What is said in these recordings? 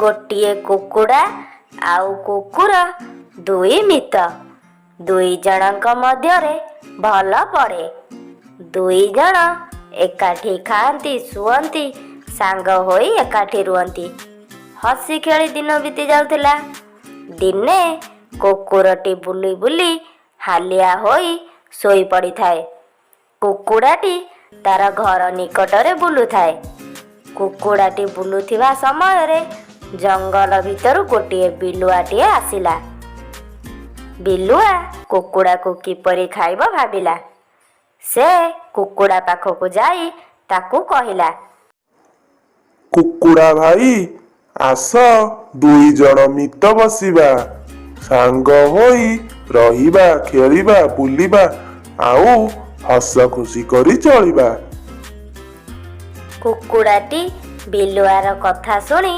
ଗୋଟିଏ କୁକୁଡ଼ା ଆଉ କୁକୁର ଦୁଇ ମିତ୍ର। ଦୁଇ ଜଣଙ୍କ ମଧ୍ୟରେ ଭଲ ପଡ଼େ। ଦୁଇ ଜଣ ଏକାଠି ଖାଆନ୍ତି, ଶୁଅନ୍ତି, ସାଙ୍ଗ ହୋଇ ଏକାଠି ରୁହନ୍ତି। ହସି ଖେଳି ଦିନ ବିତି ଯାଉଥିଲା। ଦିନେ କୁକୁରଟି ବୁଲି ବୁଲି ହାଲିଆ ହୋଇ ଶୋଇ ପଡ଼ିଥାଏ। କୁକୁଡ଼ାଟି ତାର ଘର ନିକଟରେ ବୁଲୁଥାଏ। କୁକୁଡ଼ାଟି ବୁଲୁଥିବା ସମୟରେ ଜଙ୍ଗଲ ଭିତରୁ ଗୋଟିଏ ବିଲୁଆଟିଏ ଆସିଲା। ବିଲୁଆ କୁକୁଡ଼ାକୁ କିପରି ଖାଇବ ଭାବିଲା। ସେ କୁକୁଡ଼ା ପାଖକୁ ଯାଇ ତାକୁ କହିଲା, କୁକୁଡ଼ା ଭାଇ, ଆସ ଦୁଇ ଜଣ ମିତ ବସିବା, ସାଙ୍ଗ ହୋଇ ରହିବା, ଖେଳିବା, ବୁଲିବା ଆଉ ହସ ଖୁସି କରି ଚଳିବା। କୁକୁଡ଼ାଟି ବିଲୁଆର କଥା ଶୁଣି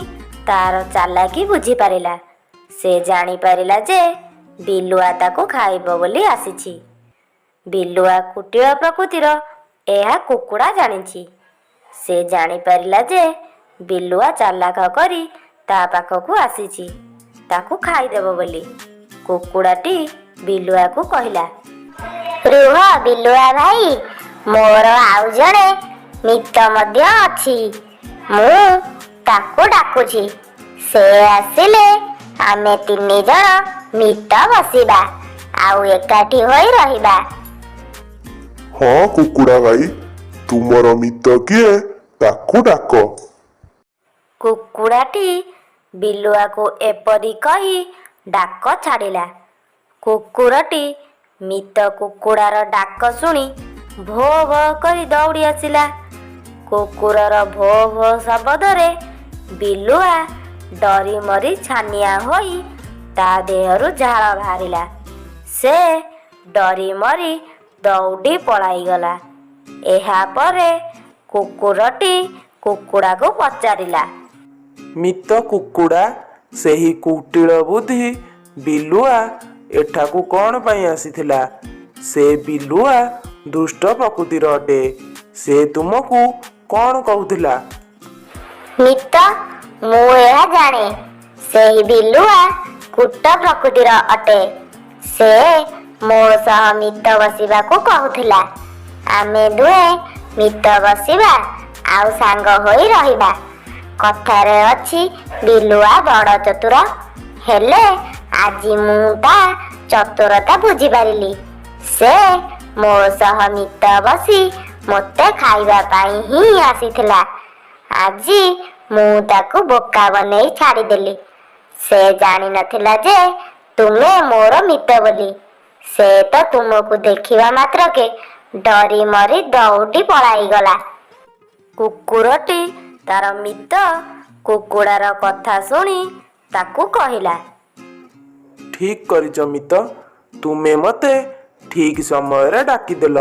ତାର ଚାଲାକି ବୁଝିପାରିଲା। ସେ ଜାଣିପାରିଲା ଯେ ବିଲୁଆ ତାକୁ ଖାଇବ ବୋଲି ଆସିଛି। ବିଲୁଆ କୁଟିଳ ପ୍ରକୃତିର, ଏହା କୁକୁଡ଼ା ଜାଣିଛି। ସେ ଜାଣିପାରିଲା ଯେ ବିଲୁଆ ଚାଲାକ କରି ତା ପାଖକୁ ଆସିଛି ତାକୁ ଖାଇଦେବ ବୋଲି। କୁକୁଡ଼ାଟି ବିଲୁଆକୁ କହିଲା, ରୁହ ବିଲୁଆ ଭାଇ, ମୋର ଆଉ ଜଣେ ମିତ ମଧ୍ୟ ଅଛି। ମୁଁ ତାକୁ ଡାକୁଛି। ସେ ଆସିଲେ ଆମେ ତିନି ଜଣ ମିତ ବସିବା ଆଉ ଏକାଠି ହୋଇ ରହିବା। ହଁ କୁକୁଡ଼ା ଭାଇ, ତୁମର ମିତ କିଏ ତାକୁ ଡାକ। କୁକୁଡ଼ାଟି ବିଲୁଆକୁ ଏପରି କହି ଡାକ ଛାଡ଼ିଲା। କୁକୁରଟି ମିତ କୁକୁଡ଼ାର ଡାକ ଶୁଣି ଭୋ ଭୋ କରି ଦୌଡ଼ି ଆସିଲା। କୁକୁରର ଭୋ ଭୋ ଶବ୍ଦରେ ବିଲୁଆ ଡରି ମରି ଛାନିଆ ହୋଇ ତା ଦେହରୁ ଝାଳ ବାହାରିଲା। ସେ ଡରି ମରି ଦୌଡ଼ି ପଳାଇଗଲା। ଏହାପରେ କୁକୁରଟି କୁକୁଡ଼ାକୁ ପଚାରିଲା, ମିତ କୁକୁଡ଼ା, ସେହି କୁଟିଳ ବୁଦ୍ଧି ବିଲୁଆ ଏଠାକୁ କ'ଣ ପାଇଁ ଆସିଥିଲା? ସେ ବିଲୁଆ ଦୁଷ୍ଟ ପ୍ରକୃତିର ଅଟେ। ସେ ତୁମକୁ କ'ଣ କହୁଥିଲା? ମିତ, ମୁଁ ଏହା ଜାଣେ। ସେହି ବିଲୁଆ କୁଟ ପ୍ରକୃତିର ଅଟେ। ସେ ମୋ ସହ ମିତ ବସିବାକୁ କହୁଥିଲା। ଆମେ ଦୁହେଁ ମିତ ବସିବା ଆଉ ସାଙ୍ଗ ହୋଇ ରହିବା। କଥାରେ ଅଛି ବିଲୁଆ ବଡ଼ ଚତୁର, ହେଲେ ଆଜି ମୁଁ ତା ଚତୁରତା ବୁଝିପାରିଲି। ସେ ମୋ ସହ ମିତ ବସି ମୋତେ ଖାଇବା ପାଇଁ ହିଁ ଆସିଥିଲା। ଆଜି ମୁଁ ତାକୁ ବୋକା ବନେଇ ଛାଡ଼ିଦେଲି। ସେ ଜାଣିନଥିଲା ଯେ ତୁମେ ମୋର ମିତ ବୋଲି। ସେ ତ ତୁମକୁ ଦେଖିବା ମାତ୍ରକେ ଡରି ମରି ଦୌଡ଼ି ପଳାଇଗଲା। କୁକୁରଟି ତାର ମିତ କୁକୁଡ଼ାର କଥା ଶୁଣି ତାକୁ କହିଲା, ଠିକ୍ କରିଛ ମିତ, ତୁମେ ମୋତେ ଠିକ୍ ସମୟରେ ଡାକିଦେଲ।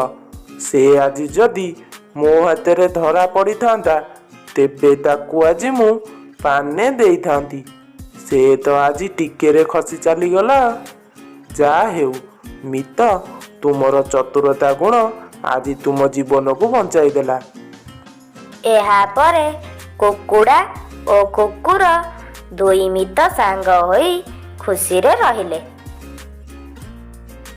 ସେ ଆଜି ଯଦି ମୋ ହାତରେ ଧରା ପଡ଼ିଥାନ୍ତା, ତେବେ ତାକୁ ଆଜି ମୁଁ ପାନେ ଦେଇଥାନ୍ତି। ସେ ତ ଆଜି ଟିକେରେ ଖସି ଚାଲିଗଲା। ଯାହା ହେଉ ମିତ, ତୁମର ଚତୁରତା ଗୁଣ ଆଜି ତୁମ ଜୀବନକୁ ବଞ୍ଚାଇଦେଲା। ଏହାପରେ କୁକୁଡ଼ା ଓ କୁକୁର ଦୁଇ ମିତ ସାଙ୍ଗ ହୋଇ ଖୁସିରେ ରହିଲେ।